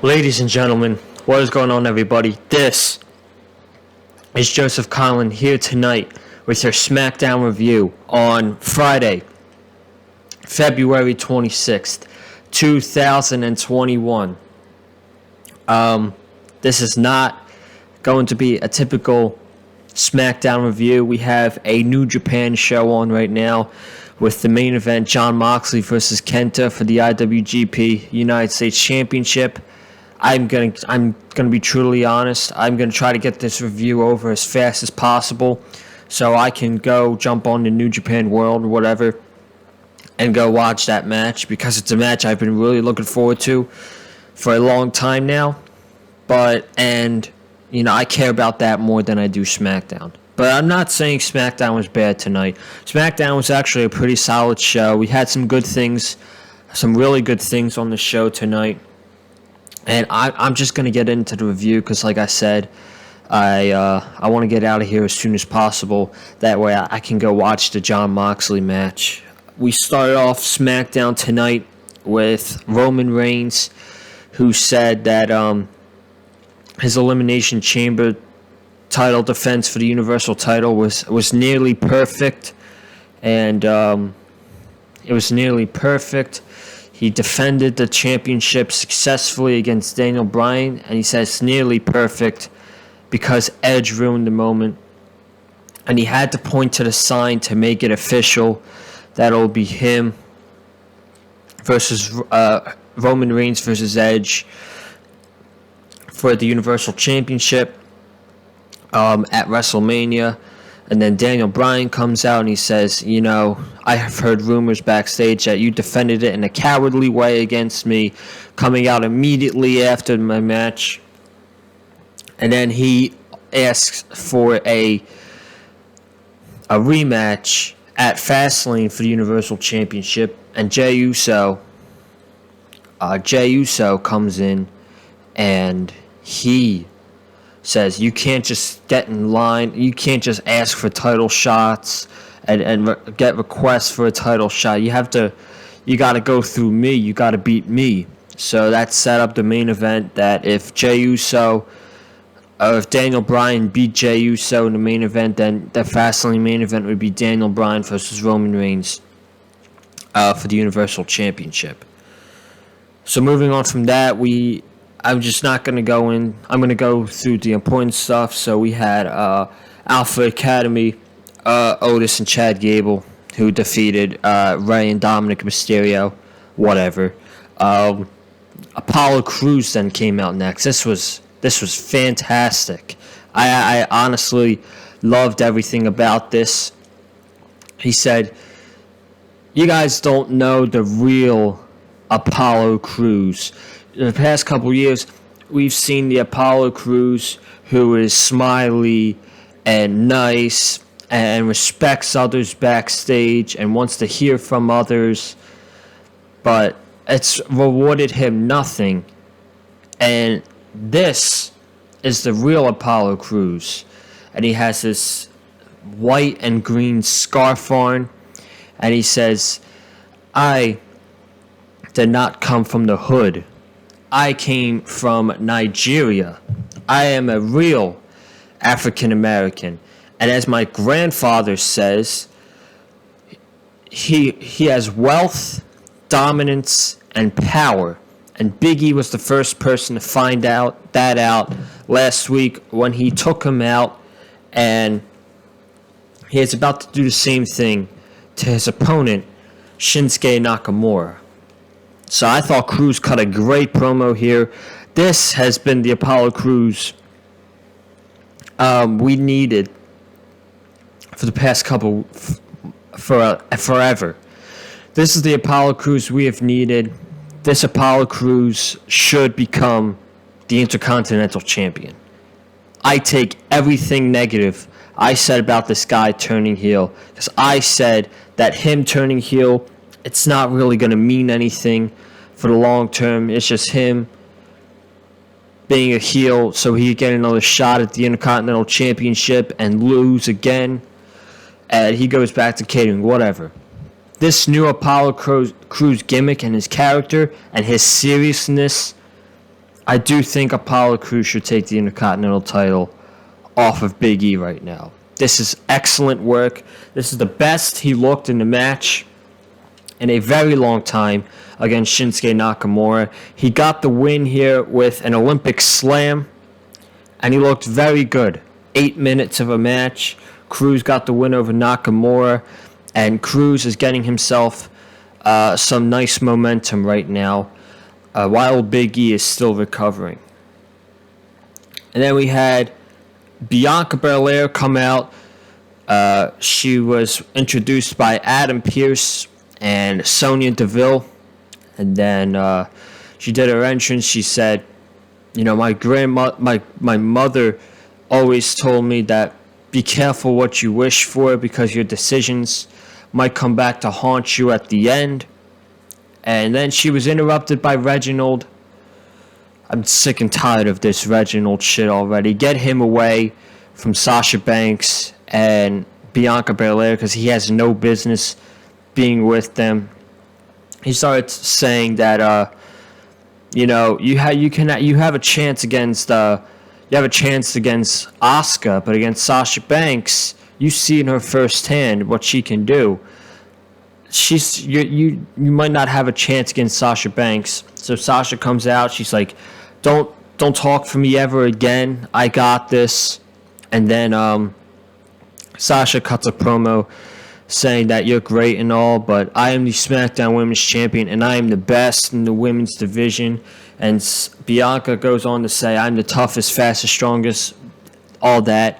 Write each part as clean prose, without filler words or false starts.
Ladies and gentlemen, what is going on, everybody? This is Joseph Conlon here tonight with your SmackDown review on Friday, February 26th, 2021. This is not going to be a typical SmackDown review. We have a New Japan show on right now with the main event, Jon Moxley versus Kenta for the IWGP United States Championship. I'm gonna be truly honest. I'm gonna try to get this review over as fast as possible, so I can go jump on the New Japan World or whatever, and go watch that match, because it's a match I've been really looking forward to for a long time now. I care about that more than I do SmackDown. But I'm not saying SmackDown was bad tonight. SmackDown was actually a pretty solid show. We had some good things, some really good things on the show tonight. And I'm just going to get into the review because, like I said, I want to get out of here as soon as possible. That way I can go watch the Jon Moxley match. We started off SmackDown tonight with Roman Reigns, who said that his Elimination Chamber title defense for the Universal title was nearly perfect. And it was nearly perfect. He defended the championship successfully against Daniel Bryan, and he says nearly perfect because Edge ruined the moment. And he had to point to the sign to make it official. That'll be him versus Roman Reigns versus Edge for the Universal Championship at WrestleMania. And then Daniel Bryan comes out and he says, I have heard rumors backstage that you defended it in a cowardly way against me, coming out immediately after my match. And then he asks for a rematch at Fastlane for the Universal Championship. And Jay Uso comes in and he says you can't just get in line, you can't just ask for title shots and get requests for a title shot. You got to go through me, you got to beat me. So that set up the main event, that if Daniel Bryan beat Jay Uso in the main event, then the Fastlane main event would be Daniel Bryan versus Roman Reigns for the Universal Championship. So moving on from that, I'm just not going to go in. I'm going to go through the important stuff. So we had Alpha Academy, Otis and Chad Gable, who defeated Rey and Dominic Mysterio. Whatever. Apollo Crews then came out next. This was fantastic. I honestly loved everything about this. He said, "You guys don't know the real Apollo Crews. In the past couple years, we've seen the Apollo Crews who is smiley and nice and respects others backstage and wants to hear from others, but it's rewarded him nothing. And this is the real Apollo Crews." And he has this white and green scarf on, and he says, "I did not come from the hood. I came from Nigeria. I am a real African American. And as my grandfather says, he has wealth, dominance, and power." And Big E was the first person to find out last week when he took him out. And he is about to do the same thing to his opponent, Shinsuke Nakamura. So I thought Crews cut a great promo here. This has been the Apollo Crews we needed for the past forever. This is the Apollo Crews we have needed. This Apollo Crews should become the Intercontinental Champion. I take everything negative I said about this guy turning heel, because I said that him turning heel, it's not really going to mean anything for the long term. It's just him being a heel so he could get another shot at the Intercontinental Championship and lose again. And he goes back to catering, whatever. This new Apollo Crews gimmick and his character and his seriousness I do think Apollo Crews should take the Intercontinental title off of Big E right now. This is excellent work. This is the best he looked in the match in a very long time against Shinsuke Nakamura. He got the win here with an Olympic slam, and he looked very good. 8 minutes of a match. Crews got the win over Nakamura, and Crews is getting himself some nice momentum right now, while Big E is still recovering. And then we had Bianca Belair come out. She was introduced by Adam Pearce and Sonya Deville. And then she did her entrance. She said, you know, my mother always told me that be careful what you wish for, because your decisions might come back to haunt you at the end. And then she was interrupted by Reginald. I'm sick and tired of this Reginald shit already. Get him away from Sasha Banks and Bianca Belair, because he has no business being with them. He started saying that you know, you have a chance against Asuka, but against Sasha Banks, you see in her firsthand what she can do. You might not have a chance against Sasha Banks. So Sasha comes out. She's like, don't talk for me ever again. I got this. And then Sasha cuts a promo saying that you're great and all, but I am the SmackDown Women's Champion, and I am the best in the women's division. And Bianca goes on to say, I'm the toughest, fastest, strongest, all that.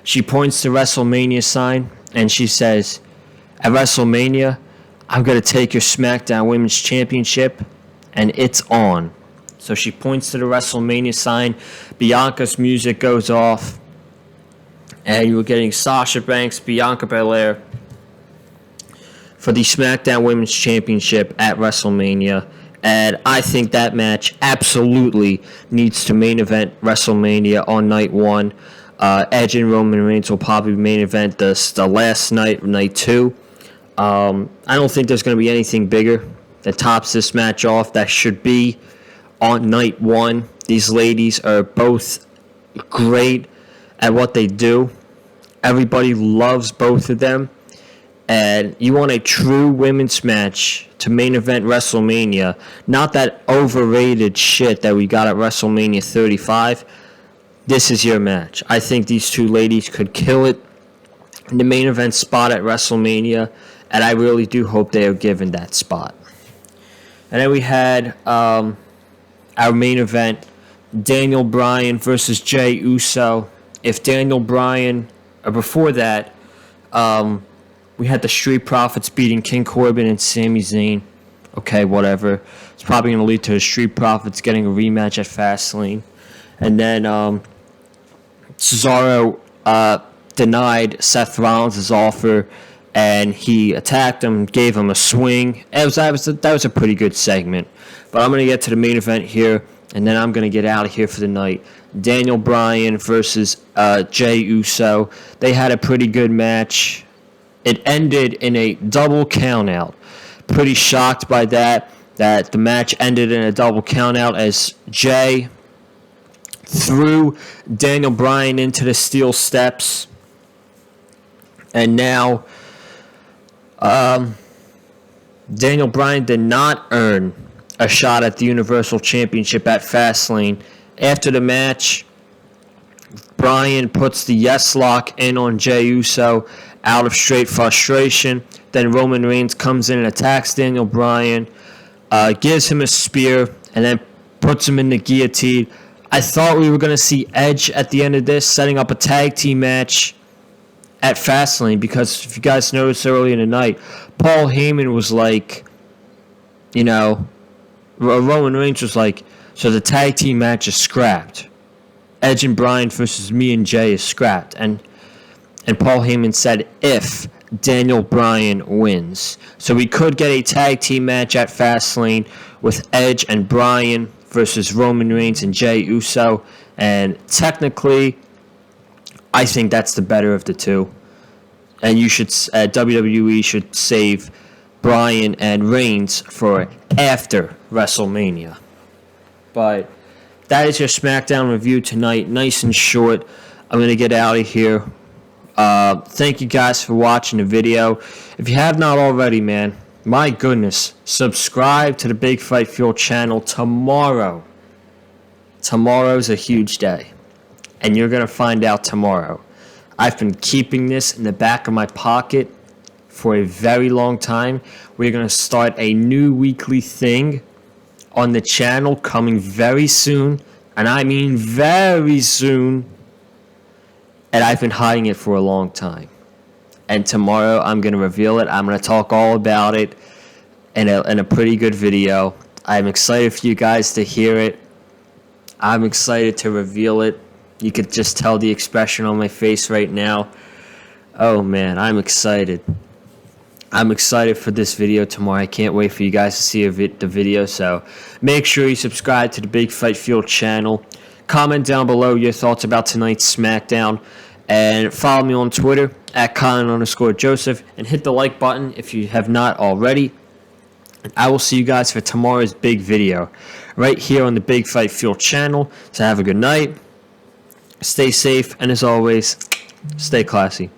She points to WrestleMania sign, and she says, at WrestleMania, I'm going to take your SmackDown Women's Championship, and it's on. So she points to the WrestleMania sign. Bianca's music goes off, and you were getting Sasha Banks, Bianca Belair for the SmackDown Women's Championship at WrestleMania. And I think that match absolutely needs to main event WrestleMania on night one. Edge and Roman Reigns will probably main event the last night, night two. I don't think there's going to be anything bigger that tops this match off. That should be on night one. These ladies are both great at what they do. Everybody loves both of them. And you want a true women's match to main event WrestleMania, not that overrated shit that we got at WrestleMania 35. This is your match. I think these two ladies could kill it in the main event spot at WrestleMania, and I really do hope they are given that spot. And then we had our main event, Daniel Bryan versus Jay Uso. If Daniel Bryan, or before that, we had the Street Profits beating King Corbin and Sami Zayn. Okay, whatever. It's probably going to lead to the Street Profits getting a rematch at Fastlane. And then Cesaro denied Seth Rollins' offer, and he attacked him, gave him a swing. That was a pretty good segment. But I'm going to get to the main event here, and then I'm going to get out of here for the night. Daniel Bryan versus Jay Uso. They had a pretty good match. It ended in a double countout. Pretty shocked by that the match ended in a double countout as Jay threw Daniel Bryan into the steel steps. And now Daniel Bryan did not earn a shot at the Universal Championship at Fastlane. After the match, Bryan puts the yes lock in on Jay Uso out of straight frustration. Then Roman Reigns comes in and attacks Daniel Bryan, gives him a spear, and then puts him in the guillotine. I thought we were going to see Edge at the end of this, setting up a tag team match at Fastlane, because if you guys noticed earlier in the night, Paul Heyman was like, you know, Roman Reigns was like, so the tag team match is scrapped. Edge and Bryan versus me and Jay is scrapped. And Paul Heyman said if Daniel Bryan wins. So we could get a tag team match at Fastlane with Edge and Bryan versus Roman Reigns and Jay Uso. And technically, I think that's the better of the two. And WWE should save Bryan and Reigns for after WrestleMania. But that is your SmackDown review tonight. Nice and short. I'm going to get out of here. Thank you guys for watching the video. If you have not already, man, my goodness, subscribe to the Big Fight Fuel channel tomorrow. Tomorrow's a huge day, and you're going to find out tomorrow. I've been keeping this in the back of my pocket for a very long time. We're going to start a new weekly thing on the channel coming very soon, and I mean very soon, and I've been hiding it for a long time. And tomorrow I'm going to reveal it. I'm going to talk all about it in a pretty good video. I'm excited for you guys to hear it. I'm excited to reveal it. You could just tell the expression on my face right now. Oh man, I'm excited. I'm excited for this video tomorrow. I can't wait for you guys to see the video. So make sure you subscribe to the Big Fight Fuel channel. Comment down below your thoughts about tonight's SmackDown. And follow me on Twitter at Colin_Joseph. And hit the like button if you have not already. And I will see you guys for tomorrow's big video right here on the Big Fight Fuel channel. So have a good night. Stay safe. And as always, stay classy.